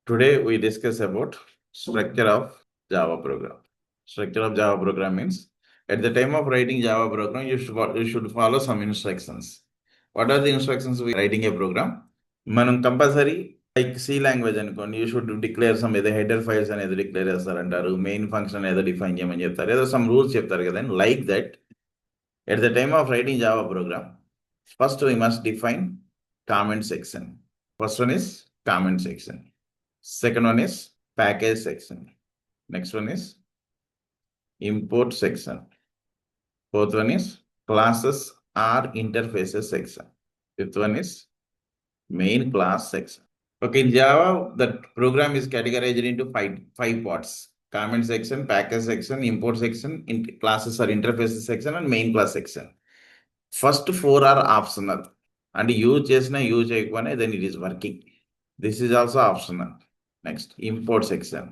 Today we discuss about structure of Java program. Structure of Java program means at the time of writing Java program, you should follow some instructions. What are the instructions we writing a program? మనం compulsory like C language అనుకోండి, you should declare some ఏదో header files అనేది declare చేస్తారంటారు, main function ఏదో define చేయమని చెప్తారు, ఏదో some rules చెప్తారు కదా. Like that at the time of writing Java programme, first we must define comment section. First one is comment section. Second one is package section. Next one is import section. Fourth one is classes or interfaces section. Fifth one is main class section. Okay, in Java, the program is categorized into five parts: comment section, package section, import section, classes or interfaces section, and main class section. First four are optional, and use chesna use cheyakone, then it is working. This is also optional. Next, import section.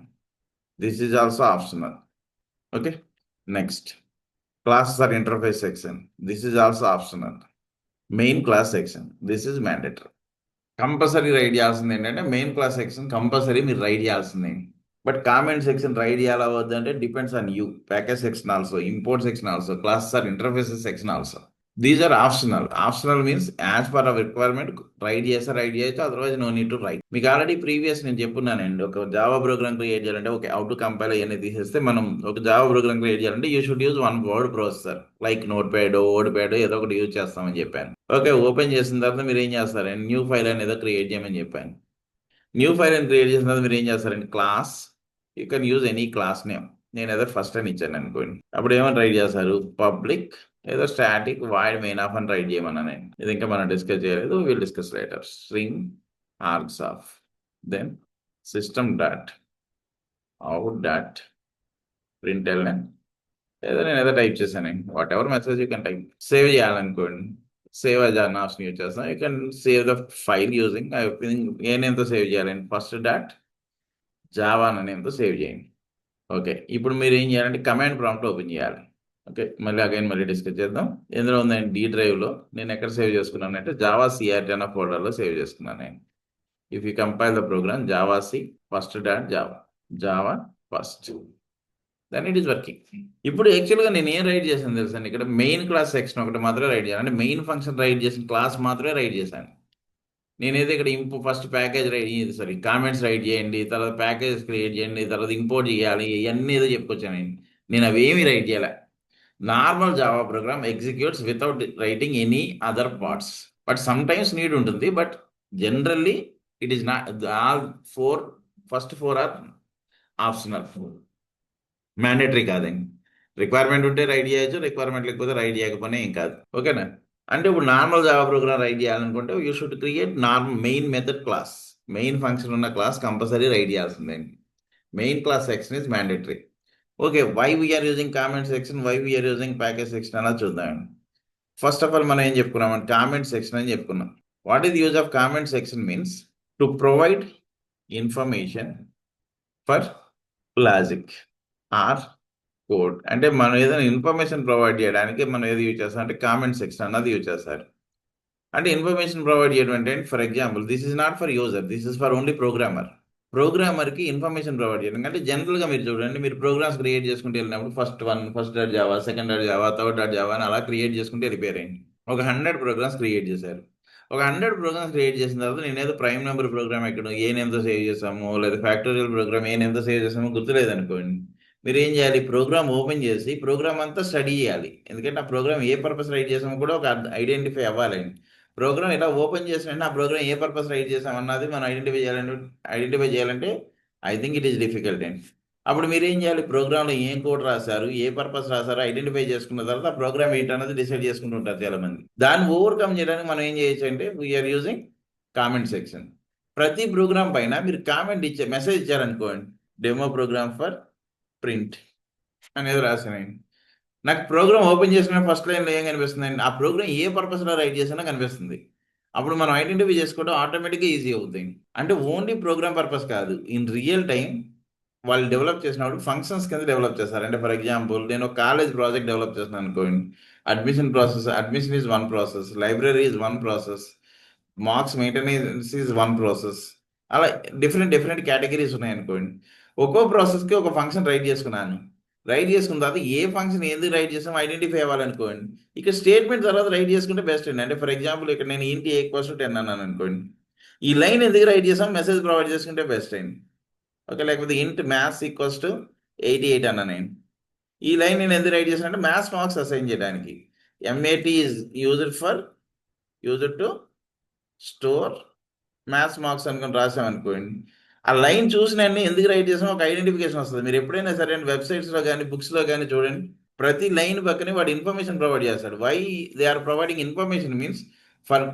This is also optional. Okay. Next, classes or interface section. This is also optional. Main class section. This is mandatory. Compulsory write చేయాల్సింది ఏంటంటే main class section compulsory మీరు write చేయాల్సిందే. But comment section write చేయాలా వద్దంటే depends on you. Package section also, import section also, classes or interfaces section also. These are optional. Optional means as per our requirement write చేయొచ్చు, otherwise no need to write. మీకు already previous నేను చెప్పున్నానండి, ఒక Java programme create చేయాలంటే ఒక how to compile అవన్నీ తీసేస్తే మనం ఒక జావా ప్రోగ్రామ్ క్రియేట్ చేయాలంటే you should use one word processor like note pad, word pad ఏదో ఒకటి యూజ్ చేస్తామని చెప్పాను. ఓకే, ఓపెన్ చేసిన తర్వాత మీరు ఏం చేస్తారండి, న్యూ ఫైల్ అనేది క్రియేట్ చేయమని చెప్పాను. న్యూ ఫైల్ అని క్రియేట్ చేసిన తర్వాత మీరు ఏం చేస్తారండి, class, you can use any class name. నేను ఏదో ఫస్ట్ అని ఇచ్చాను అనుకోండి, అప్పుడు ఏమని రైట్ చేస్తారు, పబ్లిక్ ఏదో స్టాటిక్ వాయిడ్ మెయిన్ ఆఫ్ అని రైట్ చేయమన్నా. నేను ఇది ఇంకా మనం డిస్కస్ చేయలేదు, will discuss later. String args of, then system dot out dot println ఏదో నేను ఏదో టైప్ చేశాను, whatever message you can type. Save చేయాలనుకోండి, save as an option use చేస్తాం. You can save the file using a నేమ్తో save చేయాలండి, first dot Java అనే నేమ్తో సేవ్ చేయండి. ఓకే, ఇప్పుడు మీరు ఏం చేయాలంటే కమాండ్ ప్రాంప్ట్ ఓపెన్ చేయాలి. ఓకే, మళ్ళీ డిస్కస్ చేద్దాం. ఎందులో ఉందండి, డి డ్రైవ్లో. నేను ఎక్కడ సేవ్ చేసుకున్నాను అంటే జావా సిఆర్టీ అన్న ఫోల్డర్లో సేవ్ చేసుకున్నాను నేను. If you compile the program javac first dot Java first, then it is working. ఇప్పుడు యాక్చువల్గా నేను ఏం రైట్ చేశాను తెలుసండి, ఇక్కడ మెయిన్ క్లాస్ సెక్షన్ ఒకటి మాత్రమే రైట్ చేయాలి, అంటే మెయిన్ ఫంక్షన్ రైట్ చేసిన క్లాస్ మాత్రమే రైట్ చేశాను. నేనైతే ఇక్కడ ఫస్ట్ ప్యాకేజ్ కామెంట్స్ రైట్ చేయండి, తర్వాత ప్యాకేజ్ క్రియేట్ చేయండి, తర్వాత ఇంపోర్ట్ చేయాలి, ఇవన్నీ ఏదో చెప్పుకొచ్చాను నేను అవేమీ రైట్ చేయాలి. Normal Java program executes without writing any other parts, but sometimes need ఉంటుంది, but generally it is not. All first four are optional, mandatory కాదండి. రిక్వైర్మెంట్ ఉంటే రైట్ చేయొచ్చు, రిక్వైర్మెంట్ లేకపోతే రైట్ చేయకపోయినా ఏం కాదు. ఓకేనా? అంటే ఇప్పుడు నార్మల్ జావా ప్రోగ్రామ్ రైట్ చేయాలనుకుంటే you should create normal main method class. Main function ఉన్న క్లాస్ కంపల్సరీ రైట్ చేయాల్సిందండి. Main class section is mandatory. Okay, why we are using comment section, why we are using package section అలా చూద్దామండి. First of all మనం ఏం చెప్పుకున్నామంటే comment section అని చెప్పుకున్నాం. What is use of comment section means to provide information for logic or code. అంటే మనం ఏదైనా information provide చేయడానికి మనం ఏది యూజ్ చేస్తాం అంటే కామెంట్ సెక్షన్ అన్నది యూజ్ చేస్తారు. అంటే ఇన్ఫర్మేషన్ ప్రొవైడ్ చేయడం అంటే for example this is not for user, this is for only programmer. ప్రోగ్రామర్కి ఇన్ఫర్మేషన్ ప్రొవైడ్ చేయడం అంటే జనరల్గా మీరు చూడండి, మీరు ప్రోగ్రామ్స్ క్రియేట్ చేసుకుంటూ వెళ్ళినప్పుడు first dot Java, second dot Java, third dot Java అని అలా క్రియేట్ చేసుకుంటే రిపేర్ అయ్యింది. ఒక 100 ప్రోగ్రామ్స్ క్రియేట్ చేశారు. ఒక 100 ప్రోగ్రామ్స్ క్రియేట్ చేసిన తర్వాత నేనేదో ప్రైమ్ నెంబర్ ప్రోగ్రామ్ ఎక్కడ ఏ నేమ్తో సేవ్ చేసాము, లేదా ఫ్యాక్టోరియల్ ప్రోగ్రామ్ ఏ నేమ్తో సేవ్ చేసామో గుర్తులేదు అనుకోండి. మీరు ఏం చేయాలి, ప్రోగ్రామ్ ఓపెన్ చేసి ప్రోగ్రామ్ అంతా స్టడీ చేయాలి. ఎందుకంటే ఆ ప్రోగ్రామ్ ఏ పర్పస్ రైట్ చేసామో కూడా ఒక ఐడెంటిఫై అవ్వాలండి. ప్రోగ్రామ్ ఇలా ఓపెన్ చేసినట్టు ఆ ప్రోగ్రామ్ ఏ పర్పస్ రైట్ చేసామన్నది మనం ఐడెంటిఫై చేయాలంటే I think it is difficult అండి. అప్పుడు మీరు ఏం చేయాలి, ప్రోగ్రామ్లో ఏం కోడ్ రాశారు, ఏ పర్పస్ రాశారు ఐడెంటిఫై చేసుకున్న తర్వాత ఆ ప్రోగ్రామ్ ఏంటన్నది డిసైడ్ చేసుకుంటుంటారు చాలా మంది. దాన్ని ఓవర్కమ్ చేయడానికి మనం ఏం చేయొచ్చు అంటే వీఆర్ యూజింగ్ కామెంట్ సెక్షన్. ప్రతి ప్రోగ్రామ్ పైన మీరు కామెంట్ మెసేజ్ ఇచ్చారనుకోండి, డెమో ప్రోగ్రామ్ ఫర్ ప్రింట్ అనేది రాసానండి. నాకు ప్రోగ్రామ్ ఓపెన్ చేసిన ఫస్ట్ లైన్లో ఏం కనిపిస్తుంది అండి, ఆ ప్రోగ్రామ్ ఏ పర్పస్లో రైట్ చేసినా కనిపిస్తుంది. అప్పుడు మనం ఐడెంటిఫై చేసుకోవడం ఆటోమేటిక్గా ఈజీ అవుతుంది. అంటే ఓన్లీ ప్రోగ్రామ్ పర్పస్ కాదు, ఇన్ రియల్ టైం వాళ్ళు డెవలప్ చేసినప్పుడు ఫంక్షన్స్ కింద డెవలప్ చేస్తారు. అంటే ఫర్ ఎగ్జాంపుల్ నేను ఒక కాలేజ్ ప్రాజెక్ట్ డెవలప్ చేస్తున్నాను అనుకోండి, admission is one process, library is one process, marks maintenance is one process, అలా డిఫరెంట్ కేటగిరీస్ ఉన్నాయనుకోండి. ఒక్కో ప్రాసెస్కి ఒక ఫంక్షన్ రైట్ చేసుకున్నాను. రైట్ చేసుకున్న తర్వాత ఏ ఫంక్షన్ ఎందుకు రైట్ చేసామో ఐడెంటిఫై అవ్వాలనుకోండి. ఇక్కడ స్టేట్మెంట్ తర్వాత రైట్ చేసుకుంటే బెస్ట్ అండి. అంటే ఫర్ ఎగ్జాంపుల్ ఇక్కడ నేను ఇంటి ఏ ఈక్వల్స్ 10 అన్నాను అనుకోండి. ఈ లైన్ ఎందుకు రైట్ చేసాం మెసేజ్ ప్రొవైడ్ చేసుకుంటే బెస్ట్ అండి. ఓకే, లేకపోతే ఇంట్ మ్యాథ్స్ ఈక్వల్స్ టు 88 అన్నా నేను. ఈ లైన్ నేను ఎందుకు రైట్ చేశాను అంటే మ్యాథ్స్ మార్క్స్ అసైన్ చేయడానికి. MAT is used to store maths marks అనుకుని రాసామనుకోండి. ఆ లైన్ చూసిన ఎందుకు రైట్ చేసాం ఒక ఐడెంటిఫికేషన్ వస్తుంది. మీరు ఎప్పుడైనా సరే వెబ్సైట్స్లో కానీ బుక్స్లో కానీ చూడండి, ప్రతి లైన్ పక్కనే వాడు ఇన్ఫర్మేషన్ ప్రొవైడ్ చేస్తాడు. Why they are providing information means for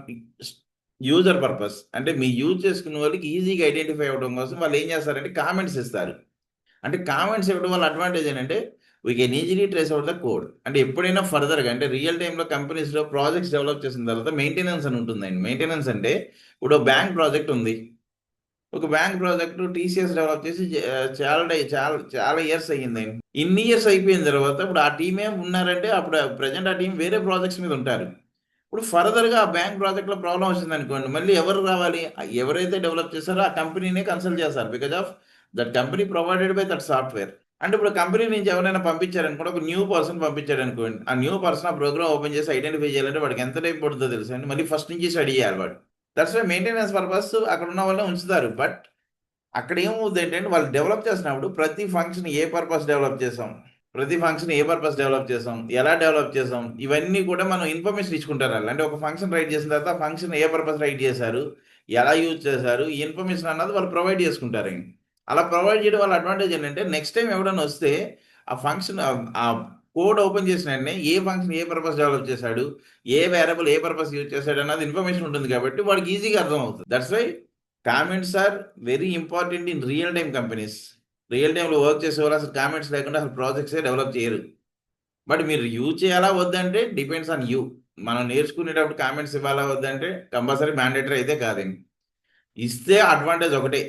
user purpose. అంటే మీ యూజ్ చేసుకున్న వాళ్ళకి ఈజీగా ఐడెంటిఫై అవ్వడం కోసం వాళ్ళు ఏం చేస్తారంటే కామెంట్స్ ఇస్తారు. అంటే కామెంట్స్ ఇవ్వడం వల్ల అడ్వాంటేజ్ ఏంటంటే we can easily trace out the code. అంటే ఎప్పుడైనా ఫర్దర్గా అంటే రియల్ టైంలో కంపెనీస్లో ప్రాజెక్ట్స్ డెవలప్ చేసిన తర్వాత మెయింటెనెన్స్ అని ఉంటుందండి. మెయింటెనెన్స్ అంటే ఇప్పుడు బ్యాంక్ ప్రాజెక్ట్ ఉంది. ఒక బ్యాంక్ ప్రాజెక్ట్ TCS డెవలప్ చేసి చాలా ఇయర్స్ అయ్యింది. ఇన్ని ఇయర్స్ అయిపోయిన తర్వాత ఇప్పుడు ఆ టీం ఏం ఉన్నారంటే అప్పుడు ప్రజెంట్ ఆ టీం వేరే ప్రాజెక్ట్స్ మీద ఉంటారు. ఇప్పుడు ఫర్దర్గా ఆ బ్యాంక్ ప్రాజెక్ట్లో ప్రాబ్లం వచ్చింది అనుకోండి, మళ్ళీ ఎవరు రావాలి? ఎవరైతే డెవలప్ చేశారో ఆ కంపెనీనే కన్సల్ట్ చేస్తారు. Because of that company provided by that software. అంటే ఇప్పుడు కంపెనీ నుంచి ఎవరైనా పంపించారనుకోండి, ఒక న్యూ పర్సన్ పంపించాడు అనుకోండి, ఆ న్యూ పర్సన్ ఆ ప్రోగ్రామ్ ఓపెన్ చేసి ఐడెంటిఫై చేయాలంటే వాడికి ఎంత టైం పడుతుందో తెలుసు అండి. మళ్ళీ ఫస్ట్ నుంచి స్టడీ చేయాలి వాడు. దట్స్ వై మెయింటెనెన్స్ పర్పస్ అక్కడ ఉన్న వాళ్ళని ఉంచుతారు. బట్ అక్కడ ఏమవుతుంది ఏంటంటే వాళ్ళు డెవలప్ చేసినప్పుడు ప్రతి ఫంక్షన్ ఏ పర్పస్ డెవలప్ చేసాం, ఎలా డెవలప్ చేసాం, ఇవన్నీ కూడా మనం ఇన్ఫర్మేషన్ ఇచ్చుకుంటారు. అంటే ఒక ఫంక్షన్ రైట్ చేసిన తర్వాత ఆ ఫంక్షన్ ఏ పర్పస్ రైట్ చేశారు, ఎలా యూజ్ చేశారు, ఈ ఇన్ఫర్మేషన్ అన్నది వాళ్ళు ప్రొవైడ్ చేసుకుంటారు. అలా ప్రొవైడ్ చేయడం వల్ల అడ్వాంటేజ్ ఏంటంటే నెక్స్ట్ టైం ఎవడన్నా వస్తే ఆ ఫంక్షన్ ఆ కోడ్ ఓపెన్ చేసిన వెంటనే ఏ ఫంక్షన్ ఏ పర్పస్ డెవలప్ చేశాడు, ఏ వేరియబుల్ ఏ పర్పస్ యూజ్ చేశాడు అన్నది ఇన్ఫర్మేషన్ ఉంటుంది కాబట్టి వాడికి ఈజీగా అర్థం అవుతుంది. That's why comments are very important in real time companies. Real టైంలో వర్క్ చేసేవాళ్ళు అసలు కామెంట్స్ లేకుండా అసలు ప్రాజెక్ట్సే డెవలప్ చేయరు. బట్ మీరు యూజ్ చేయాలా వద్దంటే డిపెండ్స్ ఆన్ యూ. మనం నేర్చుకునేటప్పుడు కామెంట్స్ ఇవ్వాలా వద్దంటే కంపల్సరీ మ్యాండేటరీ అయితే కాదండి. ఇస్తే అడ్వాంటేజ్ ఒకటే,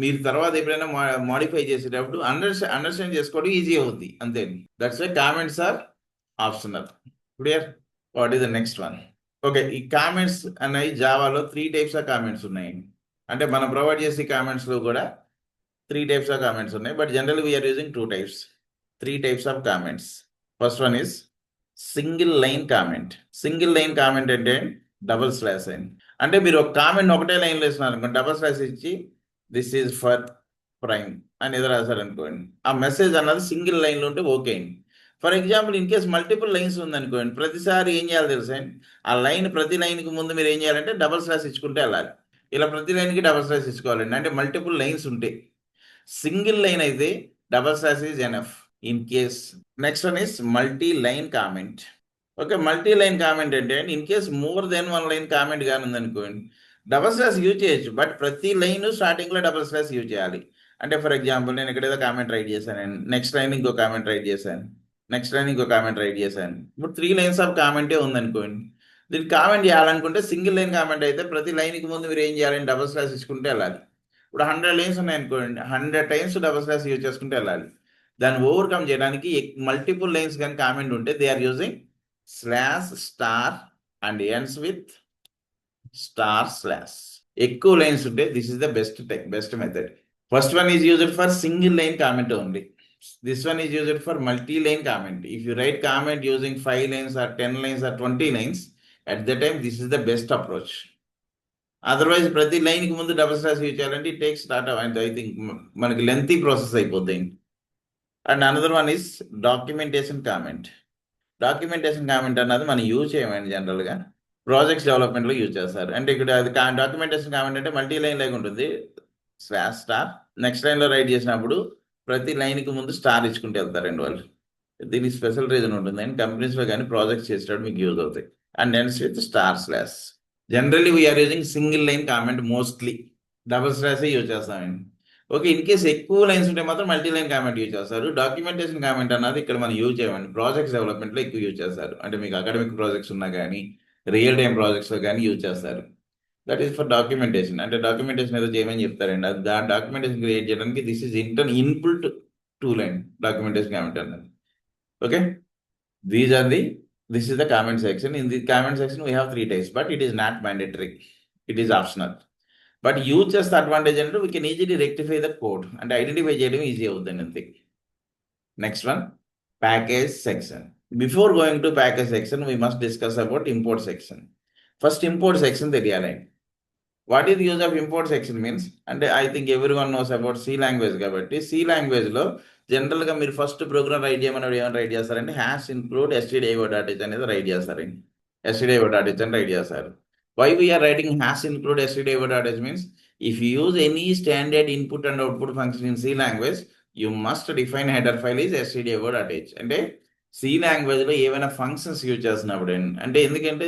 మీరు తర్వాత ఎప్పుడైనా మాడిఫై చేసేటప్పుడు అండర్స్టాండ్ చేసుకోవడం ఈజీ అవుద్ది అంతే. That's why comments are optional. Clear? What is the next one? Okay, ఈ కామెంట్స్ అనేవి జావాలో 3 టైప్స్ ఆఫ్ కామెంట్స్ ఉన్నాయి. అంటే మనం ప్రొవైడ్ చేసే కామెంట్స్లో కూడా 3 టైప్స్ ఆఫ్ కామెంట్స్ ఉన్నాయి. But general we are using 3 types of comments. First one is single line comment. Single line comment అంటే డబుల్ స్లాష్ అని. అంటే మీరు ఒక కామెంట్ ఒకటే లైన్లో ఇస్తున్నారు అనుకోండి, డబుల్ స్లాష్ ఇచ్చి దిస్ ఈజ్ ఫర్ ప్రైమ్ అని ఎదురు రాశారు అనుకోండి, ఆ మెసేజ్ అన్నది సింగిల్ లైన్లో ఉంటే ఓకే అండి. For example in case multiple lines ఉందనుకోండి, ప్రతిసారి ఏం చేయాలి తెలుసా అండి? ఆ లైన్ ప్రతి లైన్కి ముందు మీరు ఏం చేయాలంటే డబుల్ స్లాష్ ఇచ్చుకుంటే వెళ్ళాలి. ఇలా ప్రతి లైన్కి డబుల్ స్లాష్ ఇచ్చుకోవాలండి. అంటే మల్టిపుల్ లైన్స్ ఉంటే. సింగిల్ లైన్ అయితే double slash is enough in case. Next one is multi line comment. Okay, multi line comment అంటే in case more than 1 line comment కానీ ఉందనుకోండి, డబల్ స్లాష్ యూజ్ చేయొచ్చు. But ప్రతి line స్టార్టింగ్లో double slash use చేయాలి. అంటే for example నేను ఇక్కడ ఏదో కామెంట్ రైట్ చేశాను, నెక్స్ట్ లైన్ ఇంకో కామెంట్ రైట్ చేశాను, నెక్స్ట్ లైన్ ఇంకో కామెంట్ రైట్ చేశాను. ఇప్పుడు 3 లైన్స్ ఆఫ్ కామెంటే ఉందనుకోండి, దీనికి కామెంట్ చేయాలనుకుంటే సింగిల్ లైన్ కామెంట్ అయితే ప్రతి లైన్కి ముందు మీరు ఏం చేయాలని డబల్ స్లాష్ ఇచ్చుకుంటే వెళ్ళాలి. ఇప్పుడు 100 లైన్స్ ఉన్నాయనుకోండి, 100 టైమ్స్ డబల్ స్లాష్ యూజ్ చేసుకుంటే వెళ్ళాలి. దాన్ని ఓవర్కమ్ చేయడానికి మల్టిపుల్ లైన్స్ కానీ కామెంట్ ఉంటే they are using slash star and ends with star slash. ఎక్కువ లైన్స్ ఉంటే this is the best method. First one is used for single line comment only. This one is used for multi-line comment. If you write comment using 5 lines or 10 lines or 20 lines, at that time this is the best approach. Otherwise ప్రతి లైన్కి ముందు double slash use చేయాలంటే it takes start and I think మనకి lengthy process అయిపోతాయి. And another one is documentation comment. Documentation comment అన్నది మనం use చేయమండి, జనరల్గా ప్రాజెక్ట్స్ డెవలప్మెంట్లో యూజ్ చేస్తారు. అంటే ఇక్కడ అది డాక్యుమెంటేషన్ కామెంట్ అంటే మల్టీ లైన్ లాగా ఉంటుంది. స్లాష్ స్టార్ నెక్స్ట్ లైన్లో రైట్ చేసినప్పుడు ప్రతి లైన్కి ముందు స్టార్ ఇచ్చుకుంటూ వెళ్తారండి వాళ్ళు. దీనికి స్పెషల్ రీజన్ ఉంటుంది అండ్ కంపెనీస్లో కానీ ప్రాజెక్ట్స్ చేసేటప్పుడు మీకు యూజ్ అవుతాయి. And ends with star slash. Generally we are using single line comment mostly. Double స్లాషే యూజ్ చేస్తామండి. ఓకే, ఇన్ కేస్ ఎక్కువ లైన్స్ ఉంటే మాత్రం మల్టీ లైన్ కామెంట్ యూజ్ చేస్తారు. డాక్యుమెంటేషన్ కామెంట్ అన్నది ఇక్కడ మనం యూజ్ చేయమండి, ప్రాజెక్ట్స్ డెవలప్మెంట్లో ఎక్కువ యూజ్ చేస్తారు. అంటే మీకు అకాడమిక్ ప్రాజెక్ట్స్ ఉన్నా కానీ రియల్ టైమ్ ప్రాజెక్ట్స్లో కానీ యూజ్ చేస్తారు. That is for documentation. అంటే డాక్యుమెంటేషన్ ఏదో చేయమని చెప్తారండి, అది డాక్యుమెంటేషన్ క్రియేట్ చేయడానికి this is input 2 line documentation comment అన్నది. Okay, this is the comment section. In the comment section we have 3 types, but it is not mandatory, it is optional. But use చేస్తే advantage అంటే we can easily rectify the code అంటే identify చేయడం easy అవుతుంది అంతే. Next one, package section. Before going to package section we must discuss about import section. First import section తెలియాలండి. What is use of import section means అంటే I think every one knows about C language కాబట్టి C లాంగ్వేజ్లో జనరల్గా మీరు first programme right చేయమని ఏమైనా right చేస్తారంటే hash include stdio.h అనేది రైట్ చేస్తారండి. stdio.h అని రైట్ చేస్తారు. Why we are writing hash include stdio.h means if you use any standard input and output function in C language you must define header file is stdio.h. అంటే C లాంగ్వేజ్లో ఏమైనా functions use చేస్తున్నప్పుడు అంటే ఎందుకంటే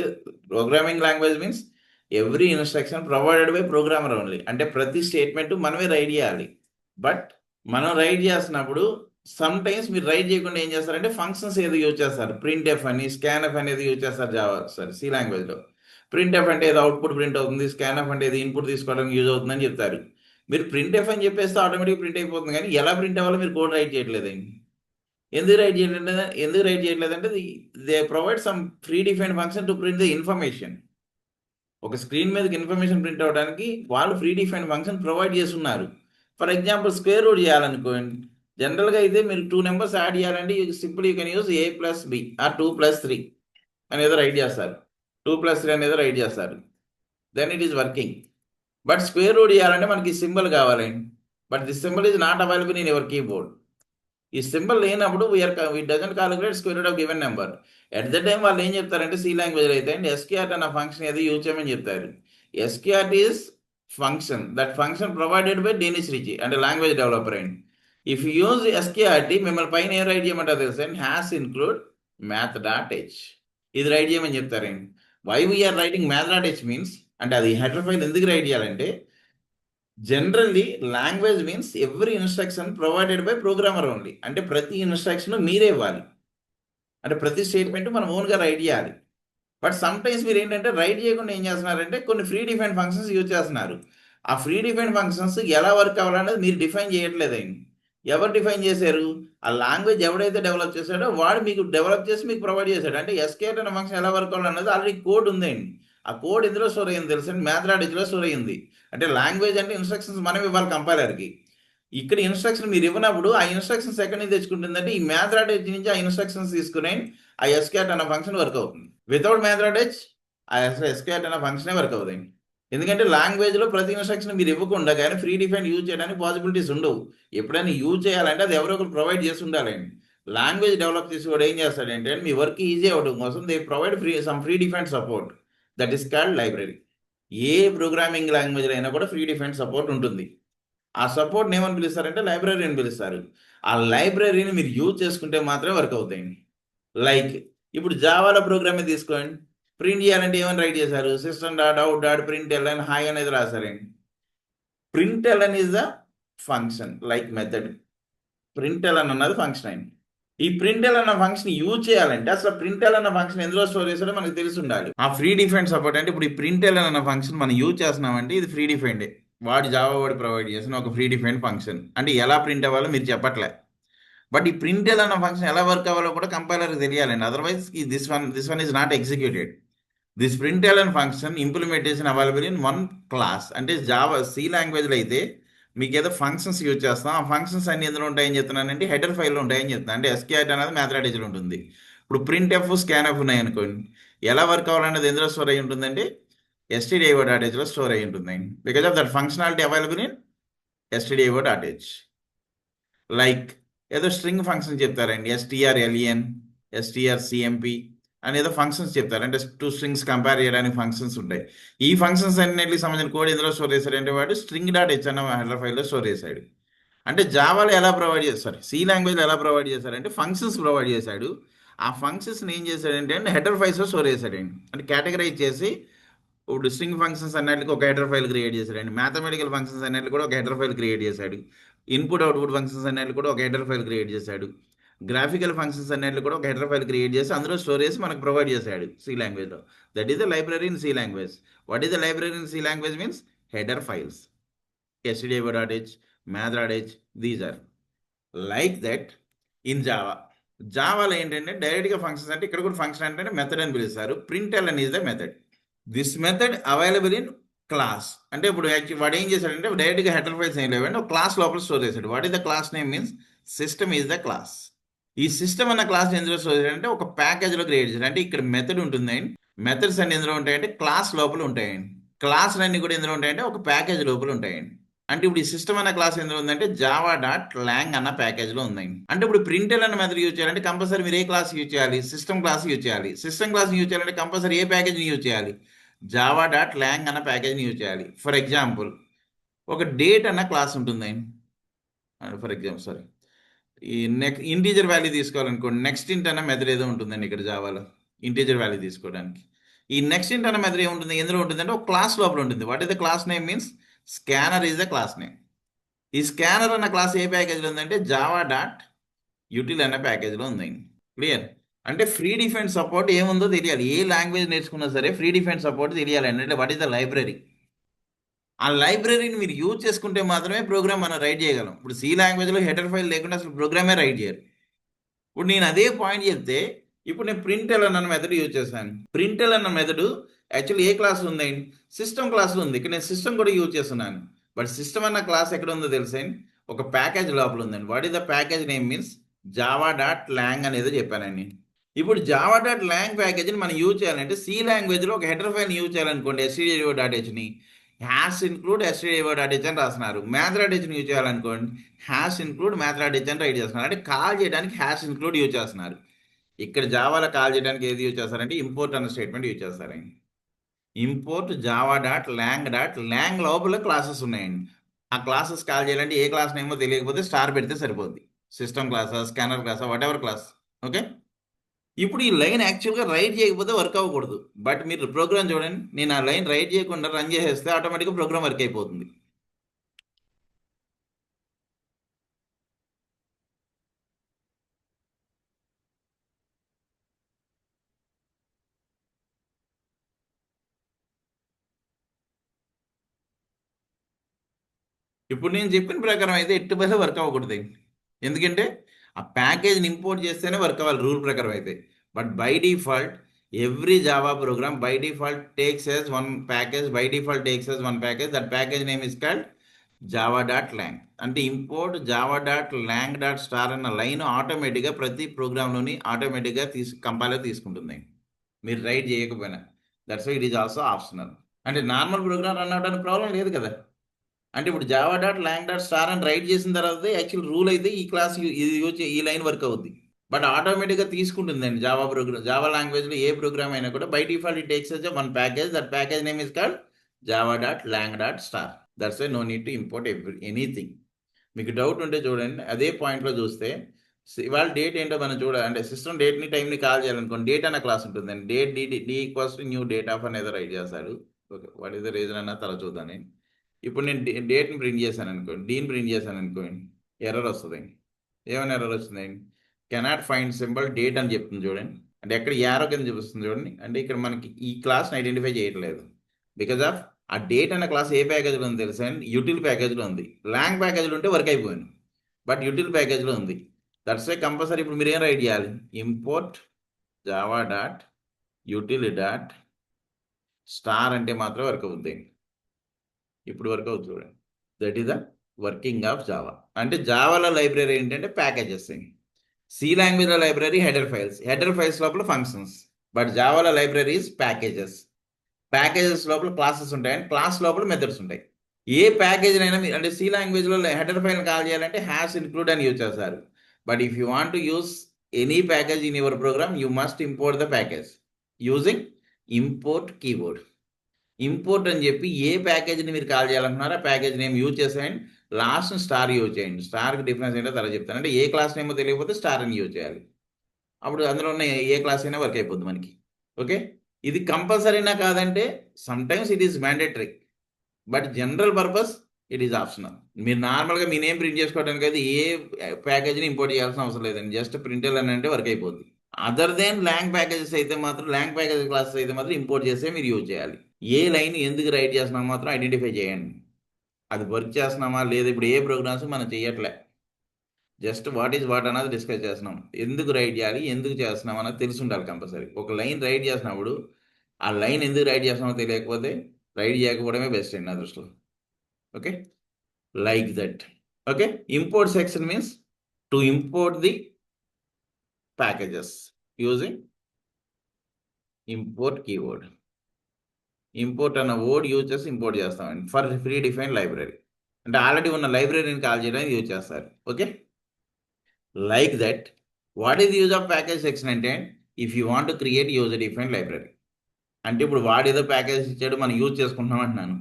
programming language means every instruction provided by programmer only. అంటే ప్రతి statement మనమే right చేయాలి. బట్ మనం రైట్ చేస్తున్నప్పుడు సమ్ టైమ్స్ మీరు రైట్ చేయకుండా ఏం చేస్తారంటే ఫంక్షన్స్ ఏదో యూజ్ చేస్తారు. ప్రింట్ ఎఫ్ అని స్కాన్ఎఫ్ అనేది యూజ్ చేస్తారు జావా సి లాంగ్వేజ్లో. ప్రింట్ ఎఫ్ అంటే ఏదో అవుట్పుట్ ప్రింట్ అవుతుంది, స్కాన్ఎఫ్ అంటే ఏదో ఇన్పుట్ తీసుకోవడానికి యూజ్ అవుతుందని చెప్తారు. మీరు ప్రింట్ ఎఫ్ అని చెప్పేస్తే ఆటోమేటిక్ ప్రింట్ అయిపోతుంది, కానీ ఎలా ప్రింట్ అవ్వాలో మీరు కోడ్ రైట్ చేయట్లేదండి. ఎందుకు రైట్ చేయట్లేదంటే they provide some predefined function to print the information. ఒక స్క్రీన్ మీదకి ఇన్ఫర్మేషన్ ప్రింట్ అవ్వడానికి వాళ్ళు ఫ్రీ డిఫైన్ ఫంక్షన్ ప్రొవైడ్ చేస్తున్నారు. ఫర్ ఎగ్జాంపుల్ స్క్వేర్ రూట్ చేయాలనుకోండి, జనరల్గా అయితే మీరు 2 నెంబర్స్ యాడ్ చేయాలంటే simple you can use a+b or 2+3 అనేదో రైట్ చేస్తారు. 2+3 అనేది రైట్ చేస్తారు, then it is working. But square root చేయాలంటే మనకి సింబల్ కావాలండి. But this symbol is not available in your keyboard. ఈ సింబల్ లేనప్పుడు we doesn't calculate square root of given number. At the time వాళ్ళు ఏం చెప్తారంటే సి లాంగ్వేజ్ అయితే SQRT అన్న ఫంక్షన్ ఏదో యూజ్ చేయమని చెప్తారు. SQRT is function that function provided by Dennis Ritchie అంటే language developer and if use SQRT మిమ్మల్ని పైన ఏం రైట్ చేయమంటారు తెలుసా అండ్ హ్యాస్ ఇన్క్లూడ్ math.h ఇది రైట్ చేయమని చెప్తారండి. Why we are writing math.h means అంటే అది హెడర్ ఫైల్ ఎందుకు రైట్ చేయాలంటే generally language means every instruction provided by programmer only. అంటే ప్రతి ఇన్స్ట్రక్షన్ మీరే ఇవ్వాలి, అంటే ప్రతి స్టేట్మెంట్ మనం ఓన్గా రైట్ చేయాలి. బట్ సమ్ టైమ్స్ మీరు ఏంటంటే రైట్ చేయకుండా ఏం చేస్తున్నారంటే కొన్ని ఫ్రీ డిఫైన్ ఫంక్షన్స్ యూజ్ చేస్తున్నారు. ఆ ఫ్రీ డిఫైన్ ఫంక్షన్స్ ఎలా వర్క్ అవ్వాలనేది మీరు డిఫైన్ చేయట్లేదండి. ఎవరు డిఫైన్ చేశారు? ఆ లాంగ్వేజ్ ఎవడైతే డెవలప్ చేశాడో వాడు మీకు డెవలప్ చేసి మీకు ప్రొవైడ్ చేశాడు. అంటే ఎస్కేట్ అనే ఫంక్షన్ ఎలా వర్క్ అవ్వాలన్నది ఆల్రెడీ కోడ్ ఉందండి. ఆ కోడ్ ఇందులో స్టోర్ అయ్యింది తెలుసండి, math.hలో స్టోర్ అయ్యింది. అంటే లాంగ్వేజ్ అంటే ఇన్స్ట్రక్షన్స్ మనం ఇవ్వాలి కంపైలర్కి. ఇక్కడ ఇన్స్ట్రక్షన్ మీరు ఇవ్వనప్పుడు ఆ ఇన్స్ట్రక్షన్స్ ఎక్కడి నుంచి తెచ్చుకుంటుందంటే ఈ math.h నుంచి ఆ ఇన్స్ట్రక్షన్స్ తీసుకుని ఆ ఎస్కేట్ అన్న ఫంక్షన్ వర్క్ అవుతుంది. వితౌట్ math.h ఆ ఎస్కేట్ అన్న ఫంక్షనే వర్క్ అవుతుంది. ఎందుకంటే లాంగ్వేజ్లో ప్రతి ఇన్స్ట్రక్షన్ మీరు ఇవ్వకుండా కానీ ఫ్రీ డిఫైన్ యూజ్ చేయడానికి పాసిబిలిటీస్ ఉండవు. ఎప్పుడైనా యూజ్ చేయాలంటే అది ఎవరో ఒకరు ప్రొవైడ్ చేసి ఉండాలండి. లాంగ్వేజ్ డెవలప్ చేసి కూడా ఏం చేస్తాడంటే మీ వర్క్ ఈజీ అవ్వడం కోసం they provide free define support that is called library. A programming language అయినా కూడా ఫ్రీ డిఫైన్ సపోర్ట్ ఉంటుంది. ఆ సపోర్ట్ని ఏమని పిలుస్తారంటే లైబ్రరీ అని పిలుస్తారు. ఆ లైబ్రరీని మీరు యూజ్ చేసుకుంటే మాత్రమే వర్క్ అవుతాయండి. లైక్ ఇప్పుడు జావాలో ప్రోగ్రామింగ్ తీసుకోండి, ప్రింట్ చేయాలంటే ఏమని రైట్ చేశారు? system.out.println హాయ్ అనేది రాశారండి. println is the function like method. println అన్నది ఫంక్షన్ అయింది. ఈ println అన్న ఫంక్షన్ యూజ్ చేయాలంటే అసలు println అన్న ఫంక్షన్ ఎందులో స్టోర్ చేసాడో మనకు తెలిసి ఉండాలి. ఆ ఫ్రీ డిఫైన్డ్ సపోర్ట్ అంటే ఇప్పుడు ఈ println అన్న ఫంక్షన్ మనం యూజ్ చేస్తున్నామంటే ఇది ఫ్రీ డిఫైన్డే. వాడి జావా వాడు ప్రొవైడ్ చేసిన ఒక ఫ్రీ డిఫైన్డ్ ఫంక్షన్. అంటే ఎలా ప్రింట్ అవ్వాలో మీరు చెప్పట్లే. బట్ ఈ println అన్న ఫంక్షన్ ఎలా వర్క్ అవ్వాలో కూడా కంపైలర్కి తెలియాలండి. Otherwise this one is not executed. This println function implementation available in one class. అంటే జావా సి లాంగ్వేజ్లో అయితే మీకు ఏదో ఫంక్షన్స్ యూజ్ చేస్తాం, ఆ ఫంక్షన్స్ అన్ని ఎందులో ఉంటాయని చెప్తున్నానంటే హెడర్ ఫైల్లో ఉంటాయని చెప్తున్నాను. అంటే ఎస్కేట్ అనేది math.hలో ఉంటుంది. ఇప్పుడు ప్రింట్ ఎఫ్ స్కాన్ఎఫ్ ఉన్నాయి అనుకోండి, ఎలా వర్క్ అవ్వాలనేది ఎందులో స్టోర్ అయి ఉంటుందంటే stdio.hలో స్టోర్ అయి ఉంటుంది because of that functionality available in stdio.h. Like ఏదో స్ట్రింగ్ ఫంక్షన్ చెప్తారండి, strlen strcmp అనేదో ఫంక్షన్స్ చెప్తారు. అంటే 2 స్ట్రింగ్స్ కంపేర్ చేయడానికి ఫంక్షన్స్ ఉంటాయి. ఈ ఫంక్షన్స్ అన్నిటికి సంబంధించిన కోడ్ ఎందులో స్టోర్ చేశాడంటే వాడు string.h అన్న హెడర్ ఫైల్లో స్టోర్ చేశాడు. అంటే జావాలో ఎలా ప్రొవైడ్ చేస్తారు, సి లాంగ్వేజ్లో ఎలా ప్రొవైడ్ చేశారంటే ఫంక్షన్స్ ప్రొవైడ్ చేశాడు. ఆ ఫంక్షన్స్ని ఏం చేశాడంటే హెడర్ ఫైల్స్లో స్టోర్ చేశాడండి. అంటే కేటగరైజ్ చేసి ఇప్పుడు స్ట్రింగ్ ఫంక్షన్స్ అన్నిటికి ఒక హెడర్ ఫైల్ క్రియేట్ చేశాడు. మ్యాథమెటికల్ ఫంక్షన్స్ అన్నిటికి కూడా ఒక హెడర్ ఫైల్ క్రియేట్ చేశాడు. ఇన్పుట్ అవుట్పుట్ ఫంక్షన్స్ అన్నిటికి కూడా ఒక హెడర్ ఫైల్ క్రియేట్ చేశాడు. గ్రాఫికల్ ఫంక్షన్స్ అన్నిటికి కూడా ఒక హెడర్ ఫైల్ క్రియేట్ చేసి అందులో స్టోర్ చేసి మనకు ప్రొవైడ్ చేశాడు సి లాంగ్వేజ్లో. That is the library in C language. What is the library in C language means header files. stdio.h, math.h, these are like that in Java. జావాలో ఏంటంటే డైరెక్ట్గా functions అంటే ఇక్కడ కూడా ఫంక్షన్ అంటే మెథడ్ అని పిలుస్తారు. println is the method. This method available in class అంటే ఇప్పుడు యాక్చువల్ వాడు ఏం చేశాడంటే డైరెక్ట్గా హెడర్ ఫైల్స్ ఏం లేవండి ఒక క్లాస్ లోపల స్టోర్ చేశాడు. What is the class name means system is the class. ఈ సిస్టమ్ అన్న క్లాస్ ఎందులో స్టోర్ చేశాడంటే ఒక ప్యాకేజ్లో క్రియేట్ చేశాడు. అంటే ఇక్కడ మెథడ్ ఉంటుందండి. మెథడ్స్ అన్ని ఎందులో ఉంటాయంటే క్లాస్ లోపల ఉంటాయండి. క్లాసులు అన్ని కూడా ఎందులో ఉంటాయంటే ఒక ప్యాకేజ్ లోపల ఉంటాయండి. అంటే ఇప్పుడు ఈ సిస్టమ్ అన్న క్లాస్ ఎందులో ఉందంటే జావా డాట్ లాంగ్ అన్న ప్యాకేజ్లో ఉందండి. అంటే ఇప్పుడు ప్రింటర్ అన్న మెథడ్ యూజ్ చేయాలంటే కంపల్సరీ మీరు ఏ క్లాస్ యూజ్ చేయాలి? సిస్టమ్ క్లాస్ యూజ్ చేయాలి. సిస్టమ్ క్లాస్ యూజ్ చేయాలంటే కంపల్సరీ ఏ ప్యాకేజ్ని యూజ్ చేయాలి? జావా డాట్ లాంగ్ అన్న ప్యాకేజ్ని యూజ్ చేయాలి. ఫర్ ఎగ్జాంపుల్ ఒక డేట్ అన్న క్లాస్ ఉంటుంది. ఫర్ ఎగ్జాంపుల్ సారీ ఈ ఇంటీజర్ వాల్యూ తీసుకోవాలనుకోండి నెక్స్ట్ ఇంట్ అన్న మెథడ్ ఏదో ఉంటుందండి ఇక్కడ జావాలో ఇంటీజర్ వాల్యూ తీసుకోవడానికి. ఈ నెక్స్ట్ ఇంట్ అన్న మెథడ్ ఏముంటుంది ఎందులో ఉంటుందంటే ఒక క్లాస్ లోపల ఉంటుంది. What is the class name means scanner is the class name. ఈ స్కానర్ అన్న క్లాస్ ఏ ప్యాకేజ్లో ఉందంటే జావా డాట్ యూటిల్ అన్న ప్యాకేజ్లో ఉందండి. క్లియర్? అంటే ఫ్రీ డిఫరెంట్ సపోర్ట్ ఏముందో తెలియాలి. ఏ లాంగ్వేజ్ నేర్చుకున్నా సరే ఫ్రీ డిఫరెంట్ సపోర్ట్ తెలియాలి. అంటే వాట్ ఈస్ ద లైబ్రరీ? ఆ లైబ్రరీని మీరు యూజ్ చేసుకుంటే మాత్రమే ప్రోగ్రామ్ మనం రైట్ చేయగలం. ఇప్పుడు సి లాంగ్వేజ్లో హెడర్ ఫైల్ లేకుండా అసలు ప్రోగ్రామే రైట్ చేయరు. ఇప్పుడు నేను అదే పాయింట్ చెప్తే ఇప్పుడు నేను ప్రింటెల్ అన్న మెథడ్ యూజ్ చేశాను. ప్రింటెల్ అన్న మెథడ్ యాక్చువల్లీ ఏ క్లాస్ ఉంది? సిస్టమ్ క్లాస్లో ఉంది. ఇక్కడ నేను సిస్టమ్ కూడా యూజ్ చేస్తున్నాను. బట్ సిస్టమ్ అన్న క్లాస్ ఎక్కడ ఉందో తెలుసండి? ఒక ప్యాకేజ్ లోపల ఉందండి. What is the package name means Java dot long అనేది చెప్పానండి. ఇప్పుడు జావా డాట్ లాంగ్ ప్యాకేజ్ని మనం యూజ్ చేయాలంటే సి లాంగ్వేజ్లో ఒక హెడర్ ఫైల్ యూజ్ చేయాలనుకోండి stdio డాట్ హెచ్ని hash include stdio dot H అని రాస్తున్నారు. మ్యాథ్ డాట్ హెచ్ని యూజ్ చేయాలనుకోండి hash include math dot H అని రైట్ చేస్తున్నారు. అంటే కాల్ చేయడానికి హ్యాష్ ఇన్క్లూడ్ యూజ్ చేస్తున్నారు. ఇక్కడ జావాలో కాల్ చేయడానికి ఏది యూజ్ చేస్తారంటే ఇంపోర్ట్ అన్న స్టేట్మెంట్ యూజ్ చేస్తారండి. ఇంపోర్ట్ జావా డాట్ లాంగ్ లోపల క్లాసెస్ ఉన్నాయండి. ఆ క్లాసెస్ కాల్ చేయాలంటే ఏ క్లాస్ నేమో తెలియకపోతే స్టార్ పెడితే సరిపోద్ది. సిస్టమ్ క్లాసా స్కానర్ క్లాసా వాట్ ఎవర్ క్లాస్. ఓకే, ఇప్పుడు ఈ లైన్ యాక్చువల్గా రైట్ చేయకపోతే వర్క్ అవ్వకూడదు. బట్ మీరు ప్రోగ్రామ్ చూడండి, నేను ఆ లైన్ రైట్ చేయకుండా రన్ చేసేస్తే ఆటోమేటిక్గా ప్రోగ్రామ్ వర్క్ అయిపోతుంది. ఇప్పుడు నేను చెప్పిన ప్రకారం అయితే ఎట్టి బస్సు వర్క్ అవ్వకూడదు. ఎందుకంటే ఆ ప్యాకేజ్ని ఇంపోర్ట్ చేస్తేనే వర్క్ అవ్వాలి రూల్ ప్రకారం అయితే. But by default every Java program by default takes as one package. That package name is called Java dot lang. అంటే import Java dot lang dot star అన్న లైన్ ఆటోమేటిక్గా ప్రతి ప్రోగ్రాంలోని ఆటోమేటిక్గా కంపైలర్ తీసుకుంటుంది మీరు రైట్ చేయకపోయినా. That's why it is also optional. అంటే నార్మల్ ప్రోగ్రామ్ రన్ అవ్వడానికి ప్రాబ్లం లేదు కదా. అంటే ఇప్పుడు Java dot lang dot star అని రైట్ చేసిన తర్వాత యాక్చువల్ రూల్ అయితే ఈ క్లాస్ ఇది యూజ్ ఈ లైన్ వర్క్ అవుద్ది. బట్ ఆటోమేటిక్గా తీసుకుంటుందండి జావా లాంగ్వేజ్లో ఏ ప్రోగ్రామ్ అయినా కూడా by default it takes one package. That package name is called Java dot lang dot star. That's why no need to import anything. మీకు డౌట్ ఉంటే చూడండి, అదే పాయింట్లో చూస్తే ఇవాళ డేట్ ఏంటో మనం అంటే సిస్టమ్ డేట్ని టైంని కాల్ చేయాలనుకోండి డేట్ అన్న క్లాస్ ఉంటుందండి. Date D equals to new date of అనేది రైట్ చేస్తాడు. Okay, what is the reason అన్న తర్వాత చూద్దాం. నేను ఇప్పుడు నేను డేట్ని ప్రింట్ చేశాను అనుకోండి, డీని ప్రింట్ చేశాను అనుకోండి, ఎర్రర్ వస్తుంది. ఏమైనా ఎర్రర్ వస్తుందండి? కెనాట్ ఫైండ్ సింబల్ డేట్ అని చెప్తుంది చూడండి. అంటే ఎక్కడ యారో కింద చూపిస్తుంది చూడండి. అంటే ఇక్కడ మనకి ఈ క్లాస్ని ఐడెంటిఫై చేయట్లేదు. బికాజ్ ఆఫ్ ఆ డేట్ అన్న క్లాస్ ఏ ప్యాకేజ్లో ఉంది తెలుసా అండి? యూటిల్ ప్యాకేజ్లో ఉంది. లాంగ్ ప్యాకేజ్లో ఉంటే వర్క్ అయిపోయింది, బట్ యూటిల్ ప్యాకేజ్లో ఉంది. దట్స్ వై కంపల్సరీ ఇప్పుడు మీరు ఏం రైట్ చేయాలి? Import Java dot util dot star అంటే మాత్రం వర్క్ అవుతుంది. ఇప్పుడు వర్క్ అవుతుంది చూడండి. That is the working of Java. అంటే జావాలో లైబ్రరీ ఏంటంటే ప్యాకేజెస్. సి లాంగ్వేజ్లో లైబ్రరీ హెడర్ ఫైల్స్ లోపల ఫంక్షన్స్. బట్ జావాలో లైబ్రరీస్ ప్యాకేజెస్ లోపల క్లాసెస్ ఉంటాయి అండ్ క్లాస్ లోపల మెథడ్స్ ఉంటాయి. ఏ ప్యాకేజ్ అయినా అంటే సి లాంగ్వేజ్లో హెడర్ ఫైల్ కాల్ చేయాలంటే హ్యాష్ ఇన్క్లూడ్ అని యూజ్ చేస్తారు. But if you want to use any package in your program you must import the package using import keyword. Import అని చెప్పి ఏ ప్యాకేజ్ని మీరు కాల్ చేయాలనుకున్నారో ఆ ప్యాకేజ్ నేమ్ యూజ్ చేసేయండి. లాస్ట్ స్టార్ యూజ్ చేయండి. స్టార్కి డిఫరెన్స్ ఏంటో తర్వాత చెప్తాను. అంటే ఏ క్లాస్ నేమో తెలియకపోతే స్టార్ అని యూజ్ చేయాలి. అప్పుడు అందులో ఉన్న ఏ క్లాస్ అయినా వర్క్ అయిపోద్ది మనకి. ఓకే, ఇది కంపల్సరీనా కాదంటే sometimes it is mandatory, but general purpose it is optional. మీరు నార్మల్గా మీ నేమ్ ప్రింట్ చేసుకోవడానికి అయితే ఏ ప్యాకేజ్ని ఇంపోర్ట్ చేయాల్సిన అవసరం లేదండి. జస్ట్ ప్రింటెల్ అని అంటే వర్క్ అయిపోద్ది. అదర్ దెన్ లాంగ్ ప్యాకేజెస్ అయితే మాత్రం లాంగ్ ప్యాకేజ్ క్లాసెస్ అయితే మాత్రం ఇంపోర్ట్ చేస్తే మీరు యూజ్ చేయాలి. ఏ లైన్ ఎందుకు రైట్ చేస్తున్నామో మాత్రం ఐడెంటిఫై చేయండి. అది వర్క్ చేస్తున్నామా లేదా? ఇప్పుడు ఏ ప్రోగ్రామ్స్ మనం చేయట్లే, జస్ట్ వాట్ ఈజ్ వాట్ అన్నది డిస్కస్ చేస్తున్నాం. ఎందుకు రైట్ చేయాలి, ఎందుకు చేస్తున్నాం అన్నది తెలిసి ఉండాలి కంపల్సరీ. ఒక లైన్ రైట్ చేసినప్పుడు ఆ లైన్ ఎందుకు రైట్ చేస్తున్నామో తెలియకపోతే రైట్ చేయకపోవడమే బెస్ట్ అండి నా దృష్టిలో. Okay, like that. Okay, import section means to import the packages using import keyword. Import అన్న వర్డ్ యూజ్ చేసి ఇంపోర్ట్ చేస్తామండి ఫర్ ఫ్రీ డిఫైన్ లైబ్రరీ. అంటే ఆల్రెడీ ఉన్న లైబ్రరీని కాల్ చేయడానికి యూజ్ చేస్తారు. Okay, like that. What is use of package section అంటే if you want to create user define library. అంటే ఇప్పుడు వాడు ఏదో ప్యాకేజ్ ఇచ్చాడు మనం యూజ్ చేసుకుంటున్నాం అంటున్నాను.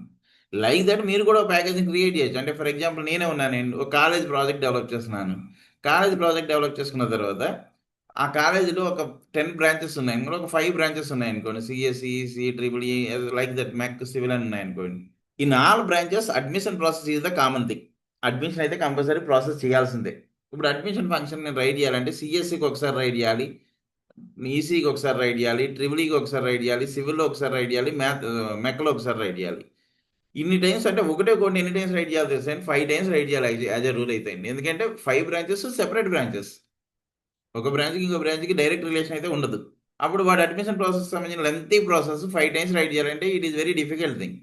లైక్ దట్ మీరు కూడా ఒక ప్యాకేజ్ని క్రియేట్ చేయొచ్చు. అంటే ఫర్ ఎగ్జాంపుల్ నేనే ఉన్నాను, ఒక కాలేజ్ ప్రాజెక్ట్ డెవలప్ చేస్తున్నాను. కాలేజ్ ప్రాజెక్ట్ డెవలప్ చేసుకున్న తర్వాత ఆ కాలేజీలో ఒక 10 బ్రాంచెస్ ఉన్నాయి, ఇందులో ఒక 5 బ్రాంచెస్ ఉన్నాయి అనుకోండి, CSC, CEE, like that, mech, civil అని ఉన్నాయి అనుకోండి. In all branches admission process is the common thing. Admission అయితే కంపల్సరీ ప్రాసెస్ చేయాల్సిందే. ఇప్పుడు అడ్మిషన్ ఫంక్షన్ నేను రైట్ చేయాలంటే సిఎస్సికి ఒకసారి రైట్ చేయాలి, ఈసీకి ఒకసారి రైట్ చేయాలి, ట్రిపుల్ఈకి ఒకసారి రైట్ చేయాలి, సివిల్లో ఒకసారి రైట్ చేయాలి, మెక్లో ఒకసారి రైట్ చేయాలి. ఇన్ని టైమ్స్ అంటే ఒకటే కోడ్ని ఎన్ని టైమ్స్ రైట్ చేయాలి తెలుసా? 5 టైమ్స్ రైట్ చేయాలి యాజ్ ఎ రూల్ అయితే. ఎందుకంటే 5 బ్రాంచెస్ సెపరేట్ బ్రాంచెస్, ఒక బ్రాంచ్కి ఇంకో బ్రాంచ్కి డైరెక్ట్ రిలేషన్ అయితే ఉండదు. అప్పుడు వాడు అడ్మిషన్ ప్రాసెస్ సంబంధించిన లెంతీ ప్రాసెస్ 5 టైమ్స్ రైట్ చేయాలంటే it is very difficult thing.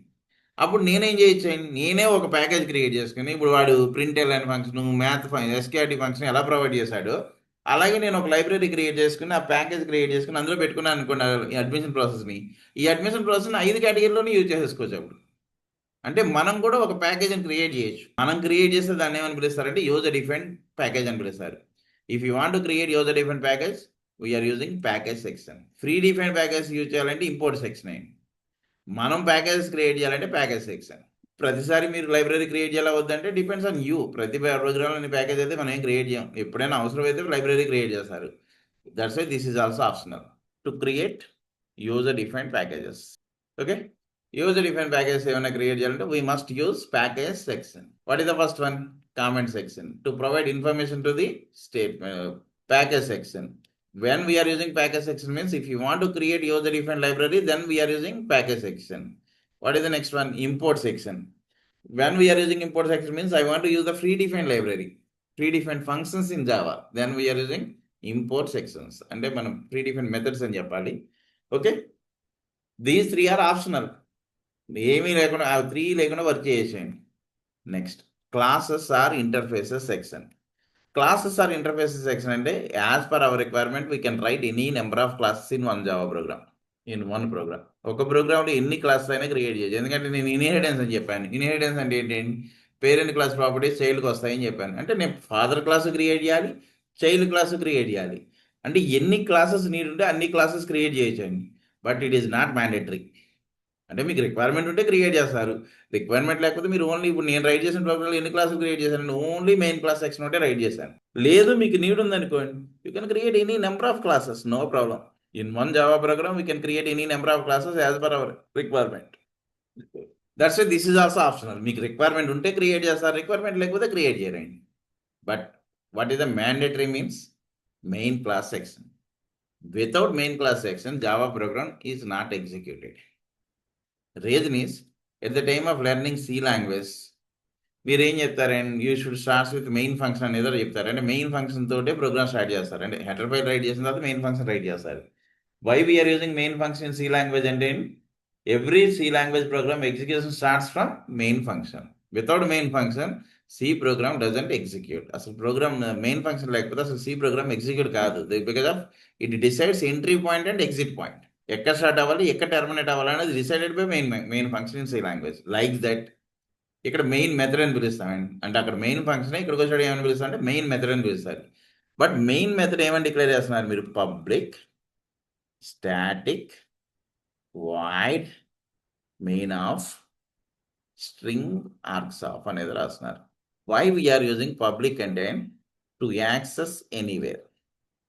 అప్పుడు నేనేం చేయొచ్చు, నేనే ఒక ప్యాకేజ్ క్రియేట్ చేసుకుని, ఇప్పుడు వాడు println function, math SQRT function ఎలా ప్రొవైడ్ చేశాడో అలాగే నేను ఒక లైబ్రరీ క్రియేట్ చేసుకుని, ఆ ప్యాకేజ్ క్రియేట్ చేసుకుని అందులో పెట్టుకున్నాను అనుకోండి ఈ అడ్మిషన్ ప్రాసెస్ని. ఈ అడ్మిషన్ ప్రాసెస్ని 5 కేటగిరీలోనే యూజ్ చేసేసుకోవచ్చు. అప్పుడు అంటే మనం కూడా ఒక ప్యాకేజ్ని క్రియేట్ చేయొచ్చు. మనం క్రియేట్ చేస్తే దాన్ని ఏమని పిలుస్తారంటే యూజర్ డిఫైన్డ్ ప్యాకేజ్ అని పిలుస్తారు. If you want to create user defined package we are using package section. Predefined package use చేయాలంటే ఇంపోర్ట్ సెక్షన్ అయింది. మనం ప్యాకేజెస్ క్రియేట్ చేయాలంటే ప్యాకేజ్ సెక్షన్. ప్రతిసారి మీరు లైబ్రరీ క్రియేట్ చేయాలా వద్దంటే డిపెండ్స్ ఆన్ యూ. ప్రతి ప్రోగ్రామ్లోని ప్యాకేజ్ అయితే మనం ఏం క్రియేట్ చేయం. ఎప్పుడైనా అవసరం అయితే లైబ్రరీ క్రియేట్ చేస్తారు. That's why this is also optional to create user defined packages. Okay, user defined packages ఏమైనా క్రియేట్ చేయాలంటే we must use package section. What is the first one? Comment section to provide information to the state package section. When we are using package section means if you want to create user defined library, then we are using package section. What is the next one? Import section. When we are using import section means I want to use the free defined library, free defined functions in Java, then we are using import sections. And then free defined methods అని చెప్పాలి. Okay, these 3 are optional. ఏమీ లేకుండా ఆ 3 లేకుండా work చేసేయండి. Next, classes or interfaces section. Classes are interfaces section అంటే as per our requirement we can write any number of classes in one Java program. In one program, ఒక ప్రోగ్రామ్లో ఎన్ని classes అయినా క్రియేట్ చేయొచ్చు. ఎందుకంటే నేను ఇన్హెరిటెన్స్ అని చెప్పాను. ఇన్హెరిటెన్స్ అంటే ఏంటి? పేరెంట్ క్లాస్ ప్రాపర్టీస్ చైల్డ్కి వస్తాయని చెప్పాను. అంటే నేను ఫాదర్ క్లాసు క్రియేట్ చేయాలి, చైల్డ్ క్లాసు క్రియేట్ చేయాలి. అంటే ఎన్ని క్లాసెస్ నీడ్ ఉంటే అన్ని క్లాసెస్ క్రియేట్ చేయొచ్చండి. But it is not mandatory. అంటే మీకు రిక్వైర్మెంట్ ఉంటే క్రియేట్ చేస్తారు, రిక్వైర్మెంట్ లేకపోతే మీరు ఓన్లీ ఇప్పుడు నేను రైట్ చేసిన ప్రోగ్రామ్లో ఎన్ని క్లాసులు క్రియేట్ చేశాను? ఓన్లీ మెయిన్ క్లాస్ సెక్షన్ ఉంటే రైట్ చేశాను. లేదు మీకు నీడ్ ఉందనుకోండి, you can create any number of classes, no problem. In one Java program we can create any number of classes as per our requirement. That's why this is also optional. మీకు requirement ఉంటే create చేస్తారు, requirement లేకపోతే create చేయరండి. But what is the mandatory means main class section. Without main class section Java program is not executed. Reason is, at the time of learning C language, మీరు ఏం చెప్తారండి? You should starts with main function అనేది ఏదో చెప్తారు. అంటే main function తోటే program start చేస్తారు. అంటే హెడర్ ఫైల్ రైట్ చేసిన తర్వాత మెయిన్ ఫంక్షన్ రైట్ చేస్తారు. Why we are using main function in C language అంటే every C language program execution starts from main function. Without main function C program doesn't execute. అసలు program main function లేకపోతే అసలు C program execute కాదు. Because of it decides entry point and exit point. ఎక్కడ start అవ్వాలి, ఎక్కడ terminate అవ్వాలి అనేది decided by main function in C language. Like that ఇక్కడ మెయిన్ మెథడ్ అని పిలుస్తామండి. అంటే అక్కడ మెయిన్ ఫంక్షన్, ఇక్కడికి వచ్చాడు ఏమని పిలుస్తారు అంటే మెయిన్ మెథడ్ అని పిలుస్తారు. బట్ మెయిన్ మెథడ్ ఏమని డిక్లేర్ చేస్తున్నారు మీరు? Public static void main of string args of అనేది రాస్తున్నారు. వై వీఆర్ యూజింగ్ పబ్లిక్ అంటే to access anywhere.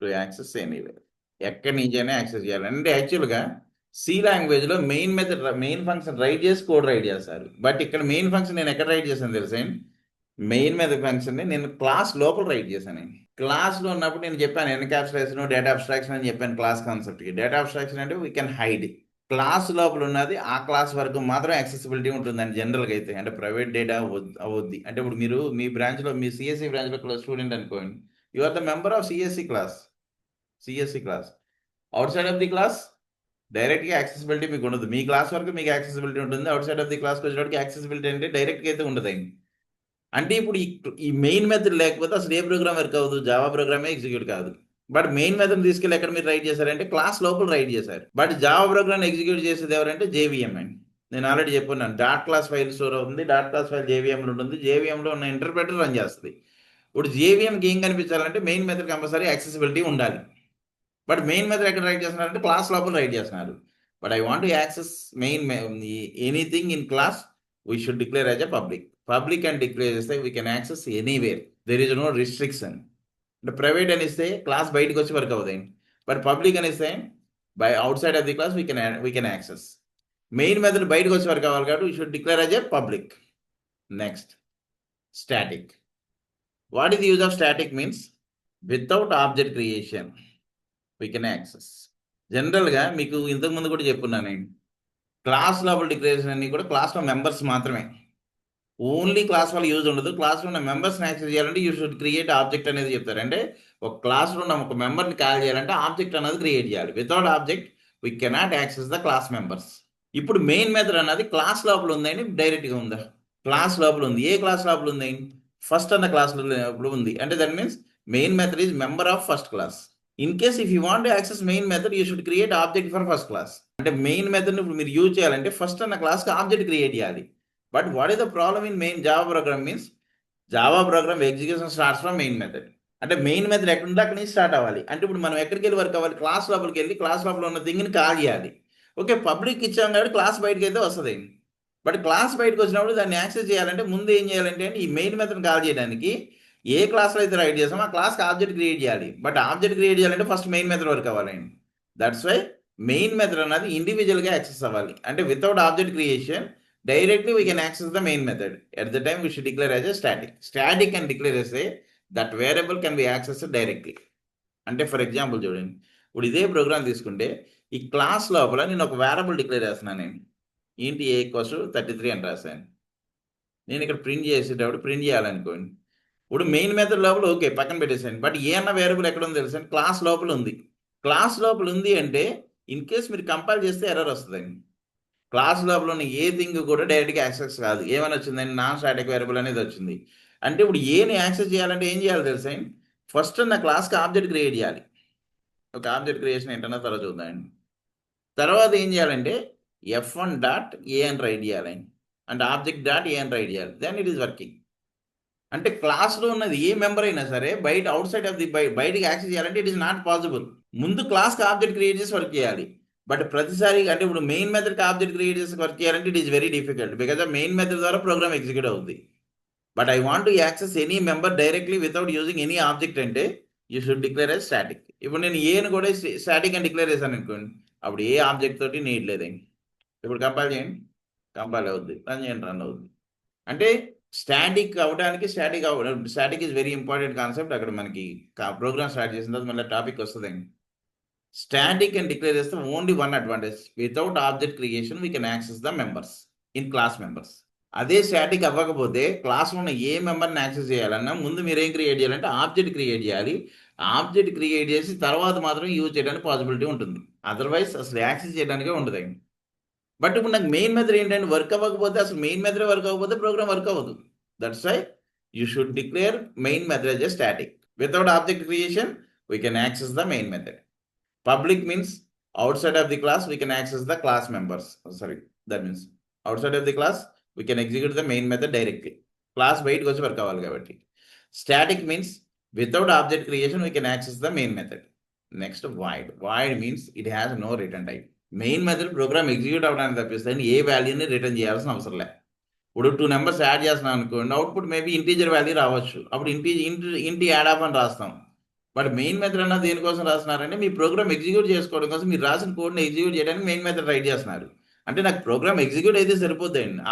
To access anywhere, ఎక్కడి నుంచైనా యాక్సెస్ చేయాలి. అంటే యాక్చువల్గా సి లాంగ్వేజ్లో main method main function right చేసి కోడ్ రైట్ చేస్తారు. బట్ ఇక్కడ మెయిన్ ఫంక్షన్ నేను ఎక్కడ రైట్ చేశాను తెలుసా? మెయిన్ మెథడ్ ఫంక్షన్ని నేను క్లాస్ లోపల రైట్ చేశాను. క్లాస్లో ఉన్నప్పుడు నేను చెప్పాను ఎన్క్యాప్సులేషన్, డేటా అబ్స్ట్రాక్షన్ అని చెప్పాను క్లాస్ కాన్సెప్ట్కి. డేటా అబ్స్ట్రాక్షన్ అంటే వీ కెన్ హైడ్. క్లాస్ లోపల ఉన్నది ఆ క్లాస్ వరకు మాత్రం యాక్సెసిబిలిటీ ఉంటుందండి జనరల్గా అయితే. అంటే ప్రైవేట్ డేటా అవద్ది. అంటే ఇప్పుడు మీరు మీ బ్రాంచ్లో, మీ సిఎస్సి బ్రాంచ్లో స్టూడెంట్ అనుకోండి, you are the member of CSC class. CSC class. Outside of the class, డైరెక్ట్గా యాక్సెసిబిలిటీ మీకు ఉండదు. మీ క్లాస్ వరకు మీకు యాక్సెసిబిలిటీ ఉంటుంది. అవుట్ సైడ్ ఆఫ్ ది క్లాస్కి వచ్చేటప్పటికి యాక్సెసిబిలిటీ అంటే డైరెక్ట్గా అయితే ఉండదు. అంటే ఇప్పుడు ఈ మెయిన్ మెథడ్ లేకపోతే అసలు ఏ ప్రోగ్రామ్ వర్క్ అవ్వదు. జావా ప్రోగ్రామే ఎగ్జిక్యూట్ కాదు. బట్ మెయిన్ మెథడ్ తీసుకెళ్ళి ఎక్కడ మీరు రైట్ చేశారంటే క్లాస్ లోపల రైట్ చేశారు. బట్ జావా ప్రోగ్రామ్ ఎగ్జిక్యూట్ చేసేది ఎవరంటే జేవిఎం అండి. నేను ఆల్రెడీ చెప్పున్నాను, డాట్ క్లాస్ ఫైల్ స్టోర్ అవుతుంది, డాట్ క్లాస్ ఫైల్ జేవిఎంలో ఉంటుంది, జేవిఎంలో ఉన్న ఇంటర్ప్రెటర్ రన్ చేస్తుంది. ఇప్పుడు జేవిఎంకి ఏం కనిపించాలంటే మెయిన్ మెథడ్ కంపల్సరీ యాక్సెసిబిలిటీ ఉండాలి. బట్ మెయిన్ మెథడ్ ఎక్కడ రైట్ చేస్తున్నారంటే క్లాస్ లోపల రైట్ చేస్తున్నారు. But I want to access main anything in class, we should declare as a public. Public అని డిక్లేర్ చేస్తే we can access anywhere, there is no restriction. అంటే private అని ఇస్తే class బయటకు వచ్చి వర్క్ అవుతాయి. బట్ పబ్లిక్ అని ఇస్తే by out side of the class we can access. Main method బయటకు వచ్చి వర్క్ అవ్వాలి కాబట్టి we should declare as a public. Next, static. What is the use of static means without object creation we can access. జనరల్గా మీకు ఇంతకుముందు కూడా చెప్పున్నాను నేను, class లోపల డిక్లరేషన్ అన్ని కూడా క్లాస్లో మెంబర్స్ మాత్రమే. ఓన్లీ క్లాస్ వల్ల యూజ్ ఉండదు. క్లాస్లో ఉన్న మెంబర్స్ని యాక్సెస్ చేయాలంటే యూ షుడ్ క్రియేట్ ఆబ్జెక్ట్ అనేది చెప్తారు. అంటే ఒక క్లాస్లో ఉన్న ఒక మెంబర్ని కాల్ చేయాలంటే ఆబ్జెక్ట్ అనేది క్రియేట్ చేయాలి. Without object we cannot access the class members. ఇప్పుడు మెయిన్ మెథడ్ అన్నది క్లాస్ లోపల ఉందని డైరెక్ట్గా ఉందా? క్లాస్ లోపల ఉంది. ఏ క్లాస్ లోపల ఉంది? ఫస్ట్ అన్న క్లాస్ లోపల ఉంది. అంటే that means main method is member of first class. In case if you want to access main method you should create object for first class. అంటే మెయిన్ మెథడ్ని ఇప్పుడు మీరు యూజ్ చేయాలంటే ఫస్ట్ అన్న క్లాస్కి ఆబ్జెక్ట్ క్రియేట్ చేయాలి. But what is the problem in main Java programme means Java programme execution starts from main method. అంటే main method ఎక్కడ ఉంటే అక్కడి నుంచి స్టార్ట్ అవ్వాలి. అంటే ఇప్పుడు మనం ఎక్కడికి వెళ్ళి వర్క్ అవ్వాలి? క్లాస్ లోపలికి వెళ్ళి క్లాస్ లోపల ఉన్న థింగ్ని కాల్ చేయాలి. ఓకే, పబ్లిక్ ఇచ్చాం కాబట్టి క్లాస్ బయటకి అయితే వస్తుంది. బట్ క్లాస్ బయటకు వచ్చినప్పుడు దాన్ని యాక్సెస్ చేయాలంటే ముందు ఏం చేయాలంటే ఈ మెయిన్ మెథడ్ కాల్ చేయడానికి ఏ క్లాస్లో అయితే రైట్ చేస్తామో ఆ క్లాస్కి ఆబ్జెక్ట్ క్రియేట్ చేయాలి. బట్ ఆబ్జెక్ట్ క్రియేట్ చేయాలంటే ఫస్ట్ మెయిన్ మెథడ్ వర్క్ అవ్వాలండి. దట్స్ వై మెయిన్ మెథడ్ అన్నది ఇండివిజువల్గా యాక్సెస్ అవ్వాలి. అంటే without object creation directly we can access the main method. At the time we should declare as a static. Static అని declare చేస్తే that variable can be access directly. అంటే for example చూడండి, ఇప్పుడు ఇదే ప్రోగ్రామ్ తీసుకుంటే ఈ క్లాస్ లోపల నేను ఒక వేరియబుల్ డిక్లేర్ చేస్తున్నాను. నేను ఏంటి ఏ ఈక్వల్స్ 33 అని రాశాను. నేను ఇక్కడ ప్రింట్ చేసేటప్పుడు ప్రింట్ చేయాలనుకోండి, ఇప్పుడు మెయిన్ మెథడ్ లోపల ఓకే పక్కన పెట్టేసాను. బట్ ఏ అన్న వేరియబుల్ ఎక్కడ ఉంది తెలుసా? క్లాస్ లోపల ఉంది. క్లాస్ లోపల ఉంది అంటే ఇన్ కేస్ మీరు కంపైల్ చేస్తే ఎర్రర్ వస్తుందండి. క్లాస్ లోపల ఉన్న ఏ థింగ్ కూడా డైరెక్ట్గా యాక్సెస్ కాదు. ఏమైనా వచ్చిందండి? నాన్ స్టాటిక్ వేరియబుల్ అనేది వచ్చింది. అంటే ఇప్పుడు ఏని యాక్సెస్ చేయాలంటే ఏం చేయాలి తెలుసా? ఫస్ట్ నా క్లాస్కి ఆబ్జెక్ట్ క్రియేట్ చేయాలి. ఒక ఆబ్జెక్ట్ క్రియేషన్ ఏంటన్నా తర్వాత చూద్దామండి. తర్వాత ఏం చేయాలంటే f1 డాట్ ఏ అని రైట్ చేయాలి. అంటే ఆబ్జెక్ట్ డాట్ ఏ అని రైట్ చేయాలి. Then it is working. అంటే క్లాస్లో ఉన్నది ఏ మెంబర్ అయినా సరే బయట అవుట్ సైడ్ ఆఫ్ ది బయటికి యాక్సెస్ చేయాలంటే ఇట్ ఈస్ నాట్ పాసిబుల్. ముందు క్లాస్కి ఆబ్జెక్ట్ క్రియేట్ చేసి వర్క్ చేయాలి. బట్ ప్రతిసారి అంటే ఇప్పుడు మెయిన్ మెథడ్కి ఆబ్జెక్ట్ క్రియేట్ చేసి వర్క్ చేయాలంటే it is very difficult because main method ద్వారా ప్రోగ్రామ్ ఎగ్జిక్యూట్ అవుతుంది. But I want to access any member directly without using any object అంటే you should declare as static. ఇప్పుడు నేను ఏని కూడా స్టాటిక్ అని డిక్లేర్ చేశాను అనుకోండి, అప్పుడు ఏ ఆబ్జెక్ట్ తోటి నీడ్ లేదండి. ఇప్పుడు కంపైల్ చేయండి, కంపైల్ అవుద్ది. రన్ చేయండి, రన్ అవుద్ది. అంటే స్టాటిక్ అవడానికి static is very important concept. అక్కడ మనకి ప్రోగ్రామ్ స్టార్ట్ చేసిన తర్వాత మళ్ళీ టాపిక్ వస్తుందండి. స్టాటిక్ అని డిక్లేర్ చేస్తే only one advantage, without object creation we can access the members in class members. అదే స్టాటిక్ అవ్వకపోతే క్లాస్లో ఉన్న ఏ మెంబర్ని యాక్సెస్ చేయాలన్నా ముందు మీరు ఏం క్రియేట్ చేయాలంటే ఆబ్జెక్ట్ క్రియేట్ చేయాలి. ఆబ్జెక్ట్ క్రియేట్ చేసి తర్వాత మాత్రం యూజ్ చేయడానికి పాసిబిలిటీ ఉంటుంది. అదర్వైజ్ అసలు యాక్సెస్ చేయడానికే ఉండదు. బట్ ఇప్పుడు నాకు మెయిన్ మెథడ్ ఏంటంటే వర్క్ అవ్వకపోతే, అసలు మెయిన్ మెథడ్ వర్క్ అవ్వకపోతే ప్రోగ్రామ్ వర్క్ అవ్వదు. That's why you should declare main method as a static. Without object creation we can access the main method. Public means outside of the class we can access the class members. That means outside of the class we can execute the main method directly. Class బయటకు వచ్చి work అవ్వాలి కాబట్టి. Static means without object creation we can access the main method. Next, void. Void means it has no return type. Main method programme execute అవ్వడానికి తప్పిస్తే ఏ వాల్యూని return చేయాల్సిన అవసరం లేదు. ఇప్పుడు 2 నెంబర్స్ యాడ్ చేస్తున్నాం అనుకోండి, అవుట్పుట్ మేబీ ఇంటీజర్ వాల్యూ రావచ్చు. అప్పుడు ఇంటి యాడ్ ఆఫ్ అని రాస్తాం. బట్ మెయిన్ మెథడ్ అన్నది దేనికోసం రాస్తున్నారంటే మీ ప్రోగ్రామ్ ఎగ్జిక్యూట్ చేసుకోవడం కోసం, మీరు రాసిన కోడ్ని ఎగ్జిక్యూట్ చేయడానికి మెయిన్ మెథడ్ రైట్ చేస్తున్నారు. అంటే నాకు ప్రోగ్రామ్ ఎగ్జిక్యూట్ అయితే సరిపోద్దండి,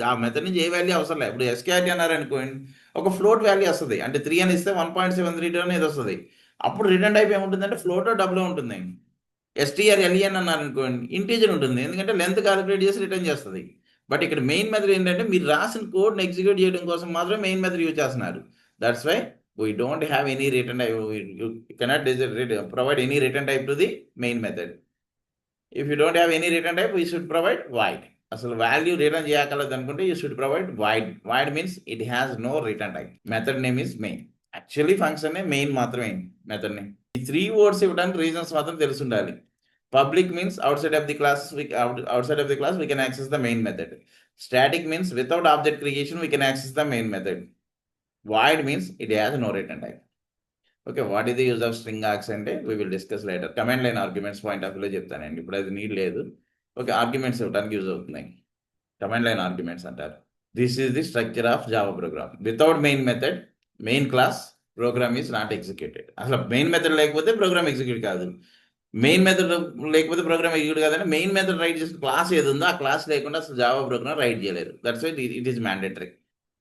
ఆ మెథడ్ నుంచి ఏ వాల్యూ అవసరం లేదు. ఇప్పుడు ఎస్కేఆర్టీ అన్నారనుకోండి, ఒక ఫ్లోట్ వాల్యూ వస్తుంది. అంటే 3 అని ఇస్తే 1.732 అనేది వస్తుంది. అప్పుడు రిటర్న్ టైప్ ఏముంటుందంటే ఫ్లోట్ డబుల్ ఉంటుంది. STRLEN అన్నారనుకోండి, ఇంటీజర్ ఉంటుంది, ఎందుకంటే లెంత్ క్యాలిక్యులేట్ చేసి రిటర్న్ చేస్తుంది. బట్ ఇక్కడ మెయిన్ మెథడ్ ఏంటంటే మీరు రాసిన కోడ్ని ఎగ్జిక్యూట్ చేయడం కోసం మాత్రమే మెయిన్ మెథడ్ యూజ్ చేస్తున్నారు. That's why we don't have any return type. You cannot provide any return type to the main method. If you don't have any return type, we should provide void. అసలు value return చేయగలదు అనుకుంటే you should provide void. Void means it has no return type. Method name is main. Actually function main మాత్రమే method name. ఈ 3 words ఇవ్వడానికి reasons మాత్రం తెలిసి ఉండాలి. Public means outside of the class, outside of the class we can access the main method. Static means without object creation we can access the main method. Void means it has no return type. Okay, what is the use of string args ante we will discuss later. Command line arguments point of view lo cheptanandi. Ippudu adi need ledu. Okay, arguments ivvadaniki use avutunnayi. Command line arguments antaru. This is the structure of Java program. Without main method, main class, program is not executed. అసలు main method లేకపోతే program execute కాదు. Main method లేకపోతే program execute కాదంటే main method write చేసిన class ఏది ఉందో ఆ class లేకుండా అసలు జావా ప్రోగ్రామ్ రైట్ చేయలేదు. That's why it is mandatory.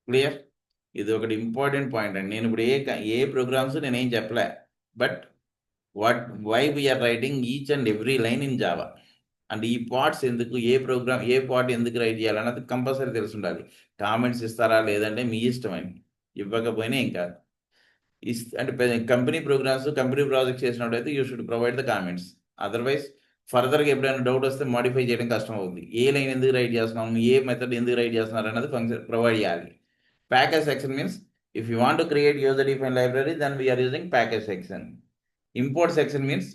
Clear? ఇది ఒకటి ఇంపార్టెంట్ పాయింట్ అండి. నేను ఇప్పుడు ఏ ప్రోగ్రామ్స్ నేనేం చెప్పలే, but why we are writing each and every line in Java. And ఈ పార్ట్స్ ఎందుకు, ఏ ప్రోగ్రామ్ ఏ పార్ట్ ఎందుకు రైట్ చేయాలన్నది కంపల్సరీ తెలిసి ఉండాలి. కామెంట్స్ ఇస్తారా లేదంటే మీ ఇష్టమని, ఇవ్వకపోయినా ఏం కాదు. అంటే కంపెనీ ప్రోగ్రామ్స్ కంపెనీ ప్రాజెక్ట్ చేసినట్టయితే you should provide the comments. Otherwise ఫర్దర్గా ఎప్పుడైనా డౌట్ వస్తే మాడిఫై చేయడం కష్టం అవుతుంది. ఏ లైన్ ఎందుకు రైట్ చేస్తున్నాము, ఏ మెథడ్ ఎందుకు రైట్ చేస్తున్నారు అన్నది ఫంక్షన్ ప్రొవైడ్ చేయాలి. Package section means if you want to create user define library then we are using package section. Import section means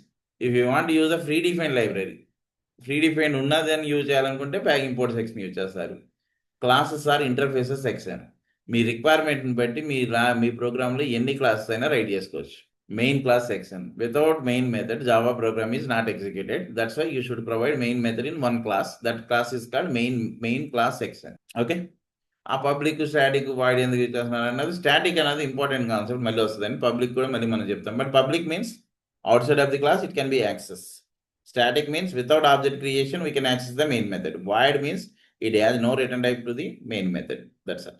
if you want use a free define library, free define ఉన్నదని use చేయాలనుకుంటే import section use చేస్తారు. Classes or interfaces section. మీ రిక్వైర్మెంట్ని బట్టి మీ ప్రోగ్రాంలో ఎన్ని classes అయినా రైట్ చేసుకోవచ్చు. Main class section. Without main method Java program is not executed. That's why you should provide main method in one class. That class is called main class section. Okay, ఆ public static void ఎందుకు ఇచ్చేస్తున్నారు అన్నది, static అనేది important concept మళ్ళీ వస్తుందని public కూడా మళ్ళీ మనం చెప్తాం. But public means outside of the class it can be accessed. Static means without object creation we can access the main method. Void means it has no return type to the main method. That's all.